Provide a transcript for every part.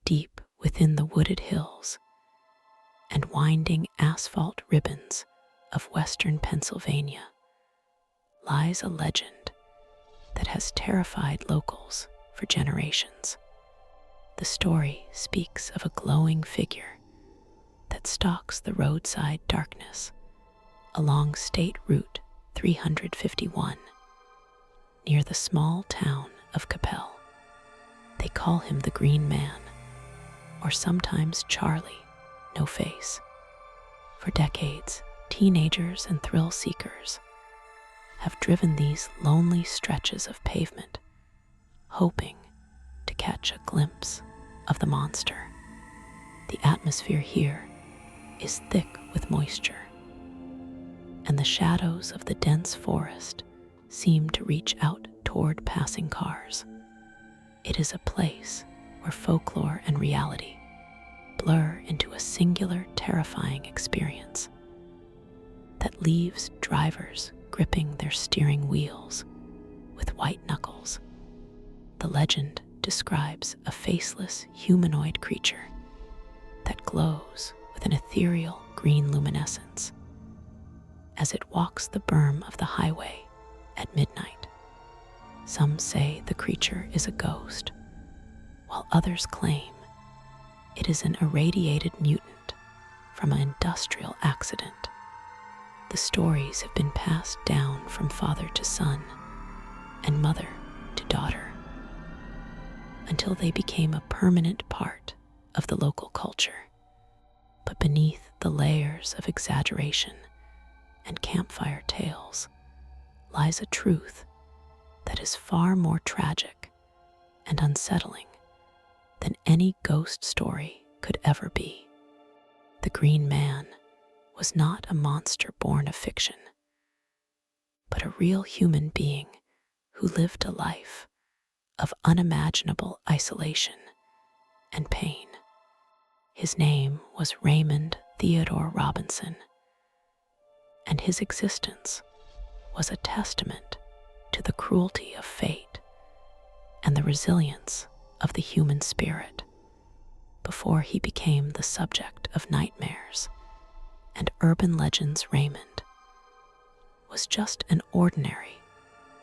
deep within the wooded hills and winding asphalt ribbons of western Pennsylvania lies a legend that has terrified locals for generations. The story speaks of a glowing figure that stalks the roadside darkness along State Route 351 near the small town of Capel. They call him the Green Man, or sometimes Charlie, No Face. For decades, teenagers and thrill seekers have driven these lonely stretches of pavement, hoping to catch a glimpse of the monster. The atmosphere here is thick with moisture, and the shadows of the dense forest seem to reach out toward passing cars. It is a place where folklore and reality blur into a singular, terrifying experience that leaves drivers gripping their steering wheels with white knuckles. The legend describes a faceless humanoid creature that glows with an ethereal green luminescence as it walks the berm of the highway at midnight. Some say the creature is a ghost, while others claim it is an irradiated mutant from an industrial accident. The stories have been passed down from father to son and mother to daughter until they became a permanent part of the local culture. But beneath the layers of exaggeration and campfire tales lies a truth that is far more tragic and unsettling than any ghost story could ever be. The Green Man was not a monster born of fiction, but a real human being who lived a life of unimaginable isolation and pain. His name was Raymond Theodore Robinson, and his existence was a testament to the cruelty of fate and the resilience of the human spirit. Before he became the subject of nightmares and urban legends, Raymond was just an ordinary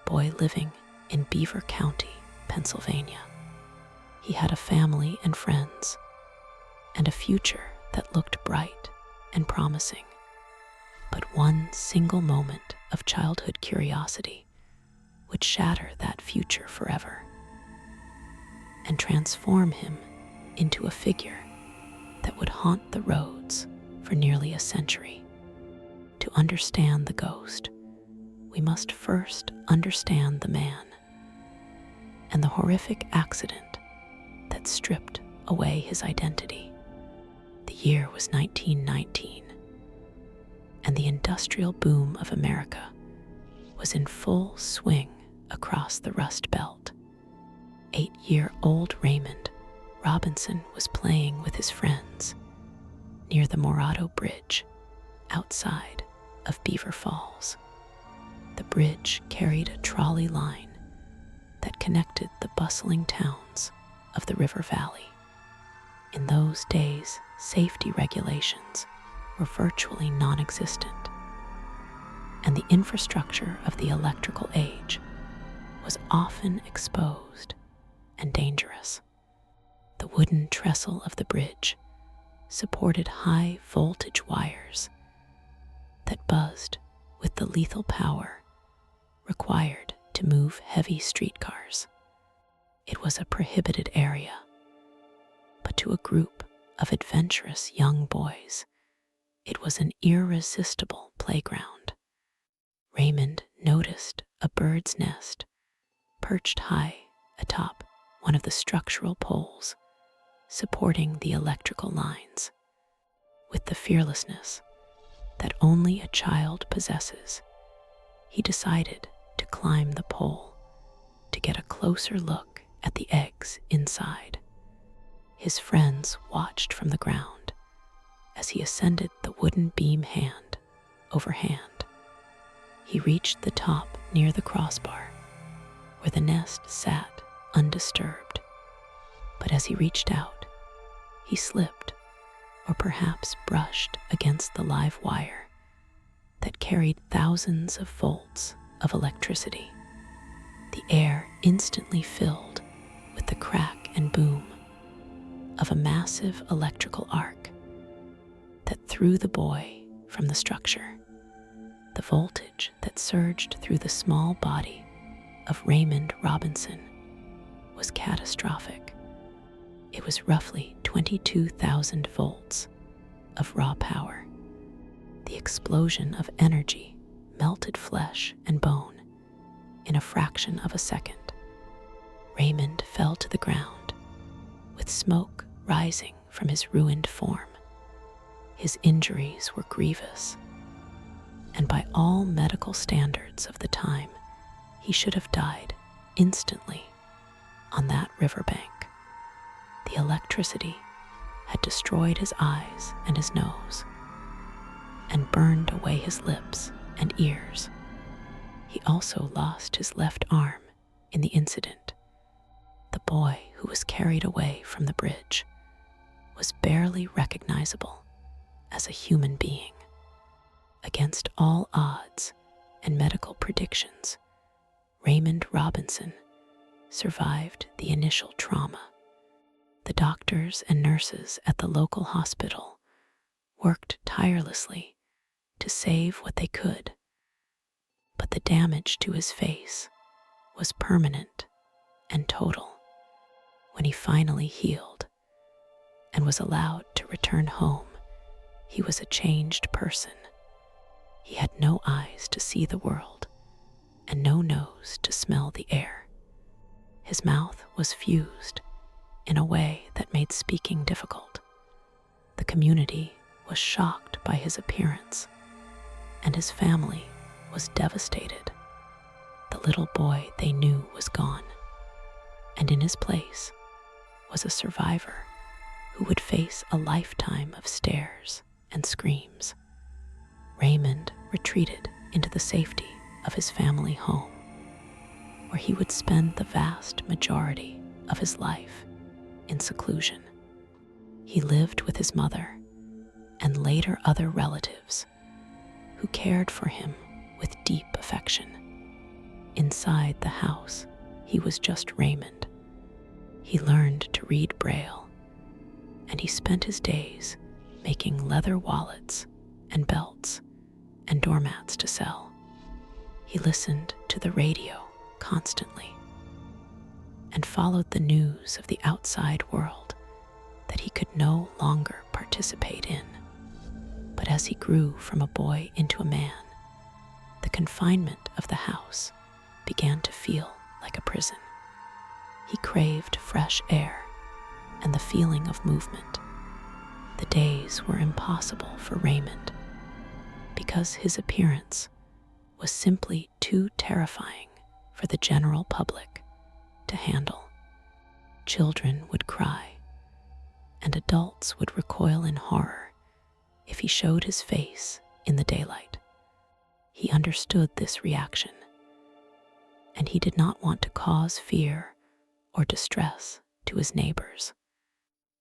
boy living in Beaver County, Pennsylvania. He had a family and friends, and a future that looked bright and promising. But one single moment of childhood curiosity would shatter that future forever and transform him into a figure that would haunt the roads for nearly a century. To understand the ghost, we must first understand the man and the horrific accident that stripped away his identity. The year was 1919, and the industrial boom of America was in full swing across the Rust Belt. 8-year-old Raymond Robinson was playing with his friends near the Morado Bridge outside of Beaver Falls. The bridge carried a trolley line that connected the bustling towns of the river valley. In those days, safety regulations were virtually non-existent, and the infrastructure of the electrical age was often exposed and dangerous. The wooden trestle of the bridge supported high voltage wires that buzzed with the lethal power required to move heavy streetcars. It was a prohibited area, but to a group of adventurous young boys, it was an irresistible playground. Raymond noticed a bird's nest perched high atop one of the structural poles supporting the electrical lines. With the fearlessness that only a child possesses, he decided to climb the pole to get a closer look at the eggs inside. His friends watched from the ground as he ascended the wooden beam hand over hand. He reached the top near the crossbar, where the nest sat undisturbed. But as he reached out, he slipped, or perhaps brushed against the live wire that carried thousands of volts of electricity. The air instantly filled with the crack and boom of a massive electrical arc that threw the boy from the structure. The voltage that surged through the small body of Raymond Robinson was catastrophic. It was roughly 22,000 volts of raw power. The explosion of energy melted flesh and bone in a fraction of a second. Raymond fell to the ground, with smoke rising from his ruined form. His injuries were grievous, and by all medical standards of the time, he should have died instantly on that riverbank. The electricity had destroyed his eyes and his nose, and burned away his lips and ears. He also lost his left arm in the incident. The boy who was carried away from the bridge was barely recognizable as a human being. Against all odds and medical predictions, Raymond Robinson survived the initial trauma. The doctors and nurses at the local hospital worked tirelessly to save what they could, but the damage to his face was permanent and total. When he finally healed and was allowed to return home, he was a changed person. He had no eyes to see the world and no nose to smell the air. His mouth was fused in a way that made speaking difficult. The community was shocked by his appearance, and his family was devastated. The little boy they knew was gone, and in his place was a survivor who would face a lifetime of stares and screams. Raymond retreated into the safety of his family home, where he would spend the vast majority of his life in seclusion. He lived with his mother and later other relatives who cared for him with deep affection. Inside the house, he was just Raymond. He learned to read Braille, and he spent his days making leather wallets and belts and doormats to sell. He listened to the radio constantly and followed the news of the outside world that he could no longer participate in. But as he grew from a boy into a man, the confinement of the house began to feel like a prison. He craved fresh air and the feeling of movement. The days were impossible for Raymond because his appearance was simply too terrifying for the general public to handle. Children would cry, and adults would recoil in horror if he showed his face in the daylight. He understood this reaction, and he did not want to cause fear or distress to his neighbors.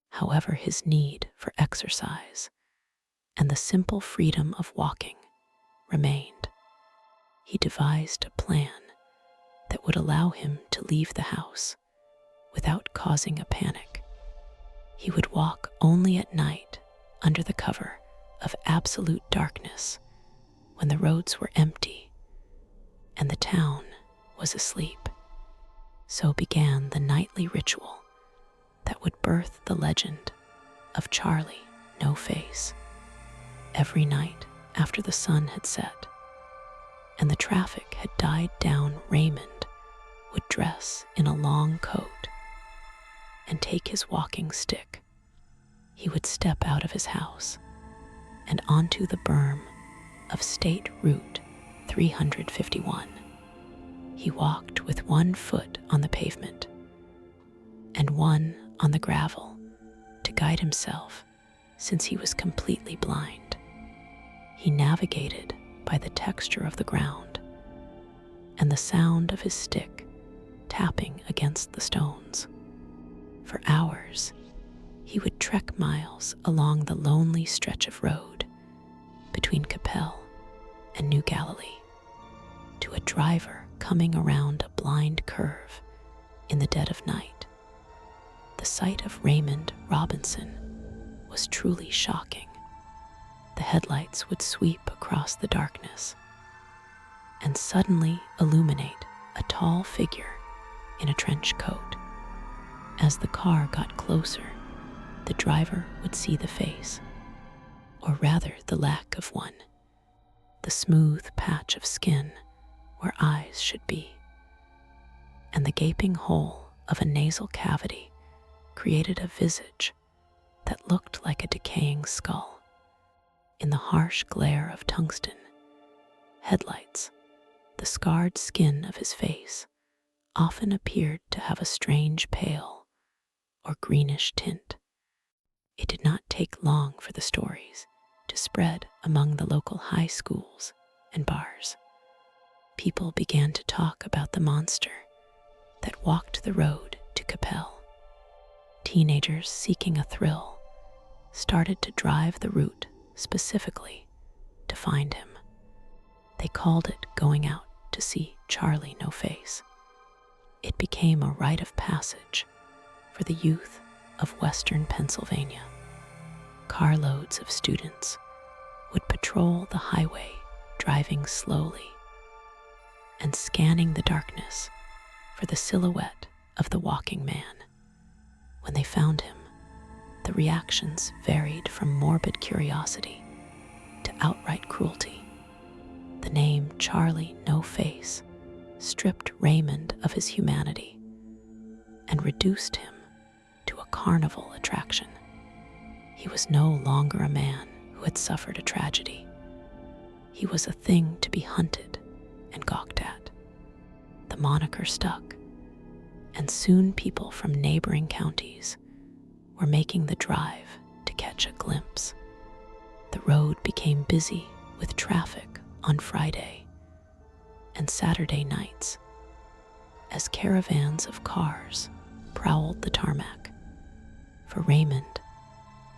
However, his need for exercise and the simple freedom of walking remained. He devised a plan that would allow him to leave the house without causing a panic. He would walk only at night under the cover of absolute darkness when the roads were empty and the town was asleep. So began the nightly ritual that would birth the legend of Charlie No Face. Every night after the sun had set and the traffic had died down, Raymond would dress in a long coat and take his walking stick. He would step out of his house and onto the berm of State Route 351. He walked with one foot on the pavement and one on the gravel to guide himself, since he was completely blind. He navigated by the texture of the ground and the sound of his stick tapping against the stones. For hours, He would trek miles along the lonely stretch of road between Capel and New Galilee to a driver coming around a blind curve in the dead of night. The sight of Raymond Robinson was truly shocking. The headlights would sweep across the darkness and suddenly illuminate a tall figure in a trench coat. As the car got closer, the driver would see the face, or rather the lack of one, the smooth patch of skin where eyes should be, and the gaping hole of a nasal cavity created a visage that looked like a decaying skull. In the harsh glare of tungsten headlights, the scarred skin of his face often appeared to have a strange pale or greenish tint. It did not take long for the stories to spread among the local high schools and bars. People began to talk about the monster that walked the road to Capel. Teenagers seeking a thrill started to drive the route specifically to find him. They called it going out to see Charlie No Face. It became a rite of passage for the youth of Western Pennsylvania. Carloads of students would patrol the highway, driving slowly and scanning the darkness for the silhouette of the walking man. When they found him, the reactions varied from morbid curiosity to outright cruelty. The name Charlie No Face stripped Raymond of his humanity and reduced him to a carnival attraction. He was no longer a man who had suffered a tragedy. He was a thing to be hunted and gawked at. The moniker stuck, and soon people from neighboring counties were making the drive to catch a glimpse. The road became busy with traffic on Friday and Saturday nights as caravans of cars prowled the tarmac. For Raymond,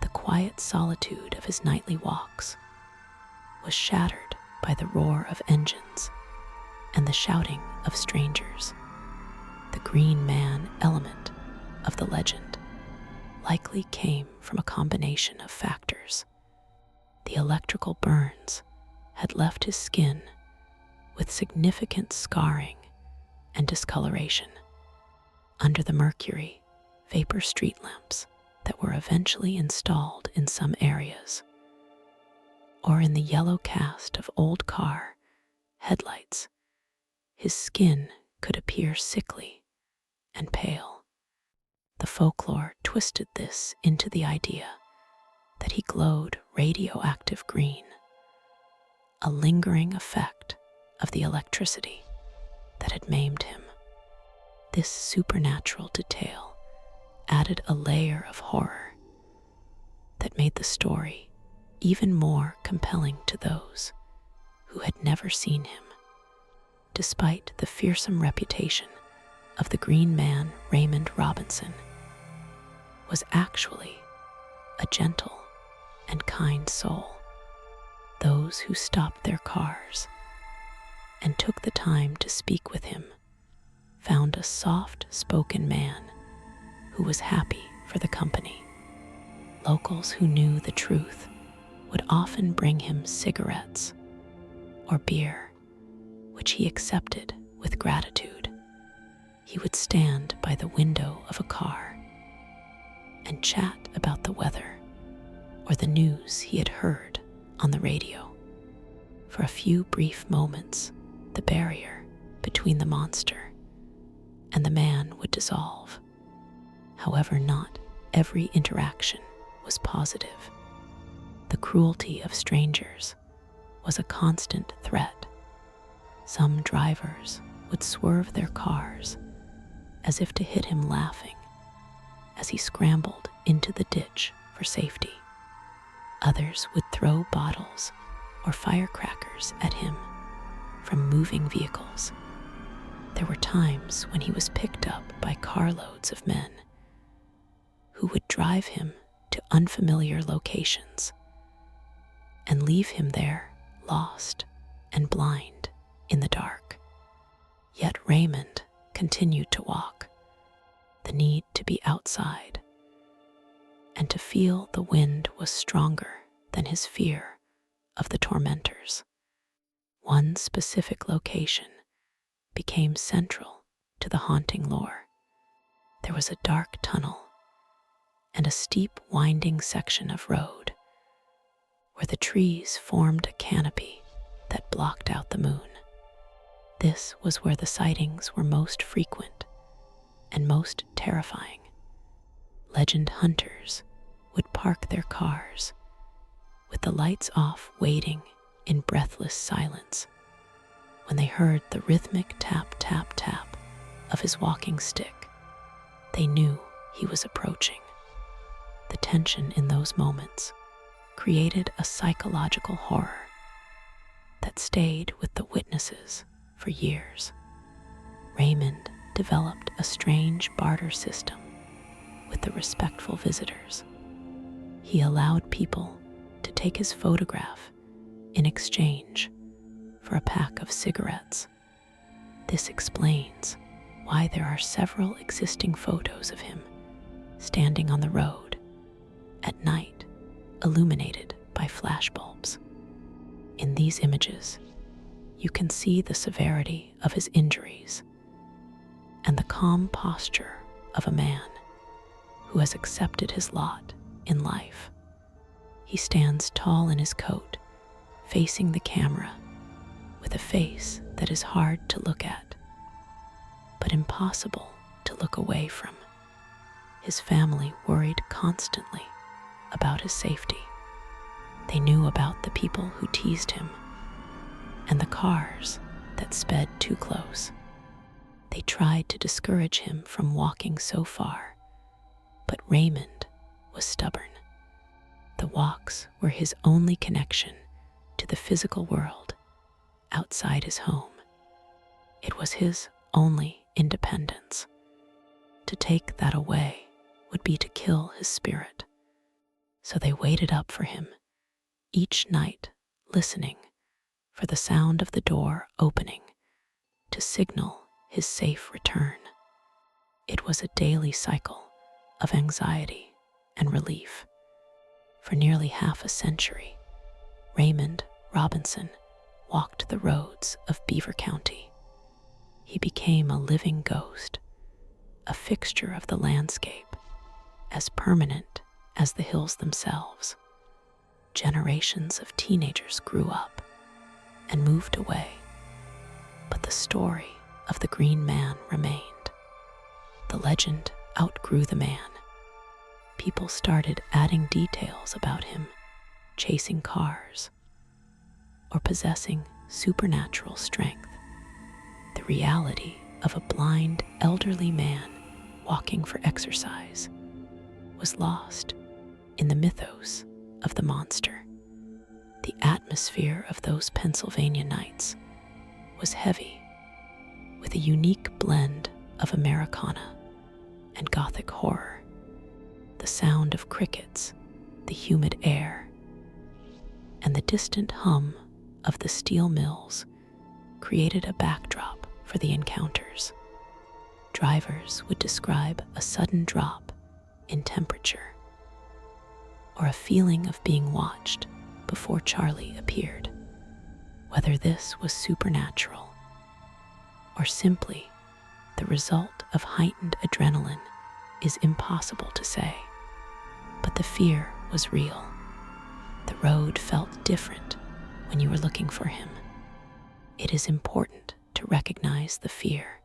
the quiet solitude of his nightly walks was shattered by the roar of engines and the shouting of strangers. The Green Man element of the legend likely came from a combination of factors. The electrical burns had left his skin with significant scarring and discoloration. Under the mercury vapor street lamps that were eventually installed in some areas, or in the yellow cast of old car headlights, his skin could appear sickly and pale. The folklore twisted this into the idea that he glowed radioactive green, a lingering effect of the electricity that had maimed him. This supernatural detail added a layer of horror that made the story even more compelling to those who had never seen him. Despite the fearsome reputation of the Green Man, Raymond Robinson was actually a gentle and kind soul. Those who stopped their cars and took the time to speak with him found a soft-spoken man who was happy for the company. Locals who knew the truth would often bring him cigarettes or beer, which he accepted with gratitude. He would stand by the window of a car and chat about the weather or the news he had heard on the radio. For a few brief moments, the barrier between the monster and the man would dissolve. However, not every interaction was positive. The cruelty of strangers was a constant threat. Some drivers would swerve their cars as if to hit him, laughing as he scrambled into the ditch for safety. Others would throw bottles or firecrackers at him from moving vehicles. There were times when he was picked up by carloads of men who would drive him unfamiliar locations and leave him there, lost and blind in the dark. Yet Raymond continued to walk, the need to be outside and to feel the wind was stronger than his fear of the tormentors. One specific location became central to the haunting lore. There was a dark tunnel and a steep winding section of road where the trees formed a canopy that blocked out the moon. This was where the sightings were most frequent and most terrifying. Legend hunters would park their cars with the lights off, waiting in breathless silence. When they heard the rhythmic tap, tap, tap of his walking stick, they knew he was approaching. The tension in those moments created a psychological horror that stayed with the witnesses for years. Raymond developed a strange barter system with the respectful visitors. He allowed people to take his photograph in exchange for a pack of cigarettes. This explains why there are several existing photos of him standing on the road at night, illuminated by flashbulbs. In these images, you can see the severity of his injuries and the calm posture of a man who has accepted his lot in life. He stands tall in his coat, facing the camera, with a face that is hard to look at, but impossible to look away from. His family worried constantly about his safety. They knew about the people who teased him and the cars that sped too close. They tried to discourage him from walking so far, but Raymond was stubborn. The walks were his only connection to the physical world outside his home. It was his only independence. To take that away would be to kill his spirit. So they waited up for him each night, listening for the sound of the door opening to signal his safe return. It was a daily cycle of anxiety and relief. For nearly half a century, Raymond Robinson walked the roads of Beaver County. He became a living ghost, a fixture of the landscape, as permanent as the hills themselves. Generations of teenagers grew up and moved away, but the story of the Green Man remained. The legend outgrew the man. People started adding details about him, chasing cars, or possessing supernatural strength. The reality of a blind, elderly man walking for exercise was lost in the mythos of the monster. The atmosphere of those Pennsylvania nights was heavy, with a unique blend of Americana and Gothic horror. The sound of crickets, the humid air, and the distant hum of the steel mills created a backdrop for the encounters. Drivers would describe a sudden drop in temperature, or a feeling of being watched before Charlie appeared. Whether this was supernatural or simply the result of heightened adrenaline is impossible to say, but the fear was real. The road felt different when you were looking for him. It is important to recognize the fear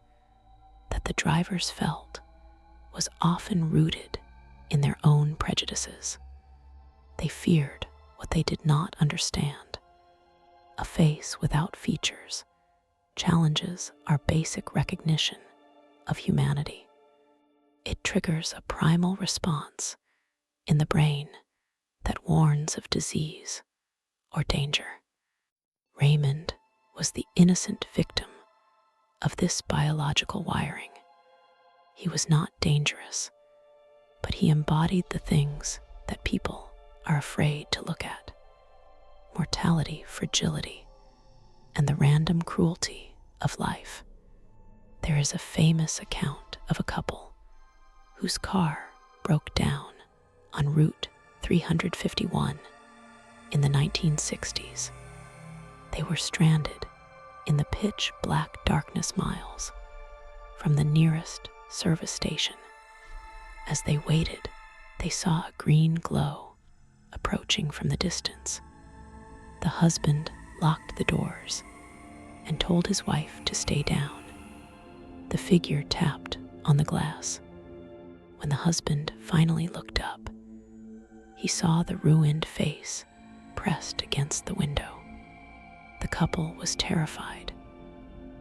that the drivers felt was often rooted in their own prejudices. They feared what they did not understand. A face without features challenges our basic recognition of humanity. It triggers a primal response in the brain that warns of disease or danger. Raymond was the innocent victim of this biological wiring. He was not dangerous, but he embodied the things that people are afraid to look at: mortality, fragility, and the random cruelty of life. There is a famous account of a couple whose car broke down on Route 351 in the 1960s. They were stranded in the pitch-black darkness miles from the nearest service station. As they waited, they saw a green glow approaching from the distance. The husband locked the doors and told his wife to stay down. The figure tapped on the glass. When the husband finally looked up, he saw the ruined face pressed against the window. The couple was terrified,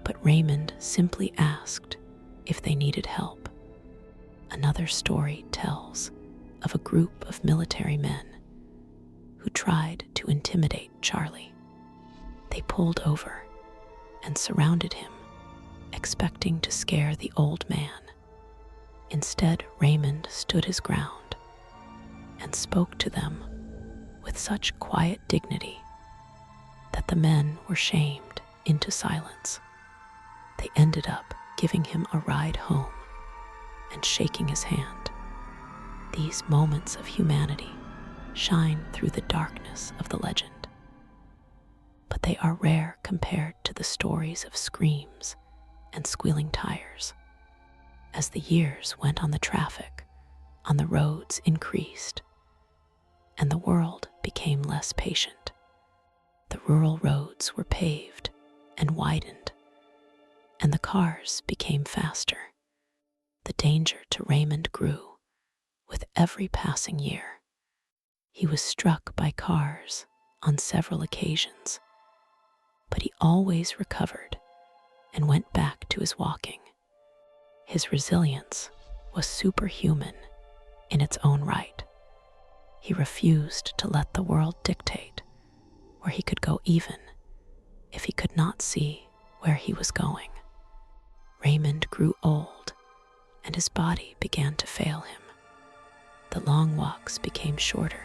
but Raymond simply asked if they needed help. Another story tells of a group of military men who tried to intimidate Charlie. They pulled over and surrounded him, expecting to scare the old man. Instead, Raymond stood his ground and spoke to them with such quiet dignity that the men were shamed into silence. They ended up giving him a ride home and shaking his hand. These moments of humanity shine through the darkness of the legend, but they are rare compared to the stories of screams and squealing tires. As the years went on, the traffic on the roads increased, and the world became less patient. The rural roads were paved and widened, and the cars became faster. The danger to Raymond grew with every passing year. He was struck by cars on several occasions, but he always recovered and went back to his walking. His resilience was superhuman in its own right. He refused to let the world dictate where he could go, even if he could not see where he was going. Raymond grew old, and his body began to fail him. The long walks became shorter.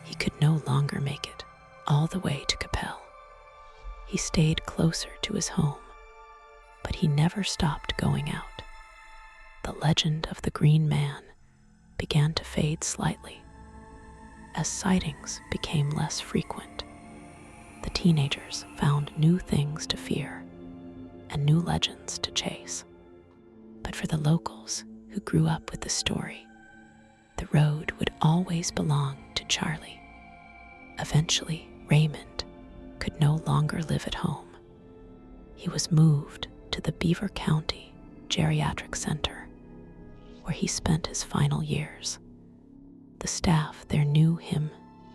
He could no longer make it all the way to Capel. He stayed closer to his home, but he never stopped going out. The legend of the Green Man began to fade slightly as sightings became less frequent. The teenagers found new things to fear and new legends to chase. But for the locals who grew up with the story, the road would always belong to Charlie. Eventually, Raymond could no longer live at home. He was moved to the Beaver County Geriatric Center, where he spent his final years. The staff there knew him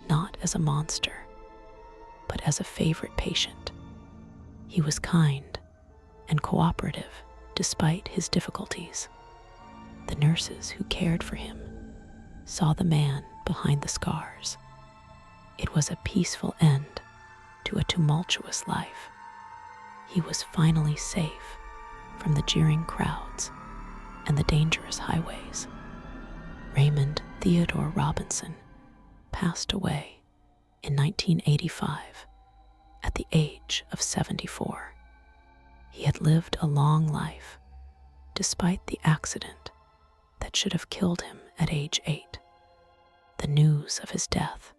not as a monster, but as a favorite patient. He was kind and cooperative despite his difficulties. The nurses who cared for him saw the man behind the scars. It was a peaceful end to a tumultuous life. He was finally safe from the jeering crowds and the dangerous highways. Raymond Theodore Robinson passed away in 1985 at the age of 74. He had lived a long life despite the accident that should have killed him at age 8. The news of his death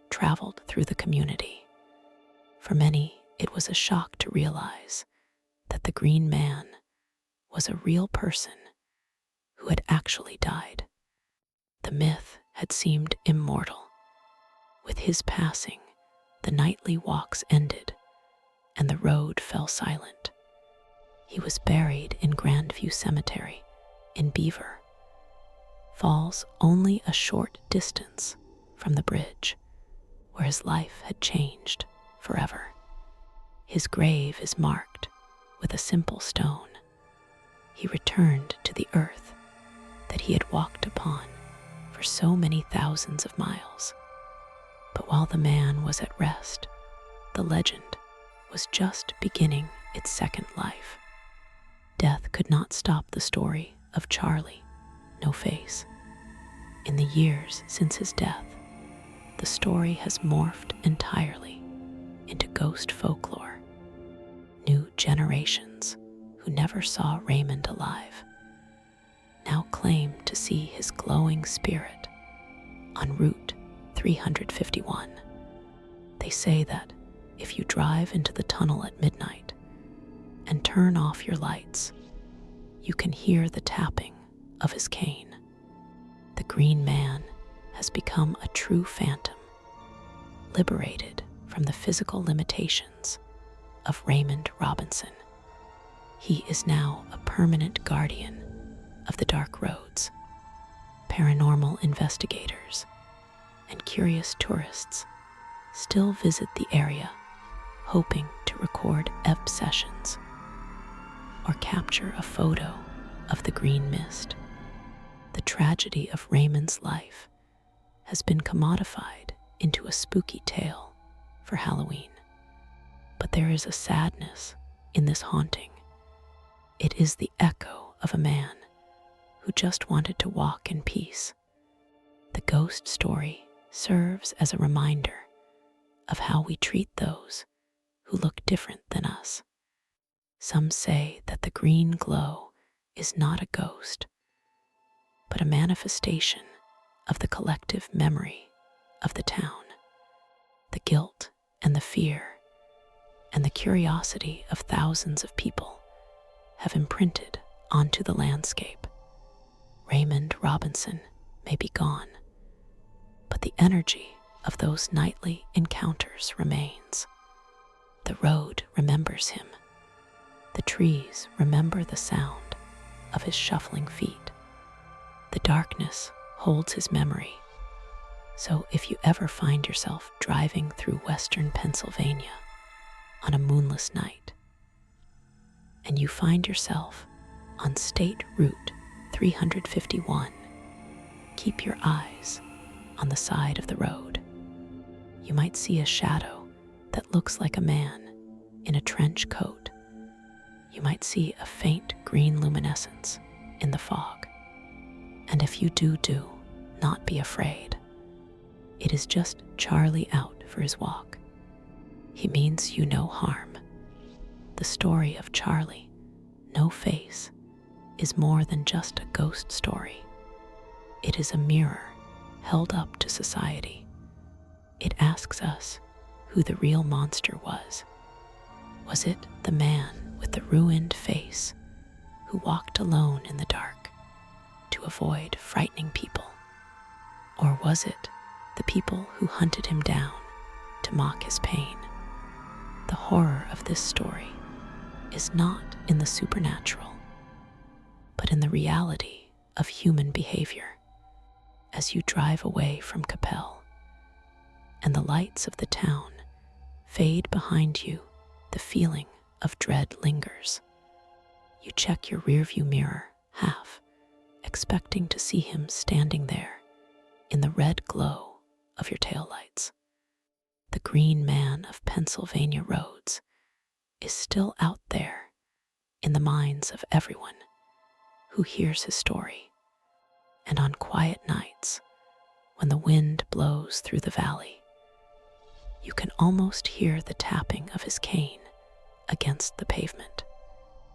traveled through the community. For many, it was a shock to realize that the Green Man was a real person who had actually died. The myth had seemed immortal. With his passing, the nightly walks ended and the road fell silent. He was buried in Grandview Cemetery in Beaver Falls, only a short distance from the bridge where his life had changed forever. His grave is marked with a simple stone. He returned to the earth that he had walked upon for so many thousands of miles. But while the man was at rest, the legend was just beginning its second life. Death could not stop the story of Charlie No Face. In the years since his death, the story has morphed entirely into ghost folklore. New generations who never saw Raymond alive now claim to see his glowing spirit on Route 351. They say that if you drive into the tunnel at midnight and turn off your lights, you can hear the tapping of his cane. The Green Man has become a true phantom, liberated from the physical limitations of Raymond Robinson. He is now a permanent guardian of the dark roads. Paranormal investigators and curious tourists still visit the area, hoping to record sessions or capture a photo of the green mist. The tragedy of Raymond's life has been commodified into a spooky tale for Halloween. But there is a sadness in this haunting. It is the echo of a man who just wanted to walk in peace. The ghost story serves as a reminder of how we treat those who look different than us. Some say that the green glow is not a ghost, but a manifestation of the collective memory of the town. The guilt and the fear and the curiosity of thousands of people have imprinted onto the landscape. Raymond Robinson may be gone, but the energy of those nightly encounters remains. The road remembers him. The trees remember the sound of his shuffling feet. The darkness holds his memory. So if you ever find yourself driving through western Pennsylvania on a moonless night, and you find yourself on State Route 351, keep your eyes on the side of the road. You might see a shadow that looks like a man in a trench coat. You might see a faint green luminescence in the fog. And if you do, not be afraid. It is just Charlie out for his walk. He means you no harm. The story of Charlie, no face, is more than just a ghost story. It is a mirror held up to society. It asks us who the real monster was. Was it the man with the ruined face who walked alone in the dark to avoid frightening people? Or was it the people who hunted him down to mock his pain? The horror of this story is not in the supernatural, but in the reality of human behavior. As you drive away from Capel and the lights of the town fade behind you, the feeling of dread lingers. You check your rearview mirror, half expecting to see him standing there in the red glow of your taillights. The Green Man of Pennsylvania roads is still out there in the minds of everyone who hears his story. And on quiet nights, when the wind blows through the valley, you can almost hear the tapping of his cane against the pavement.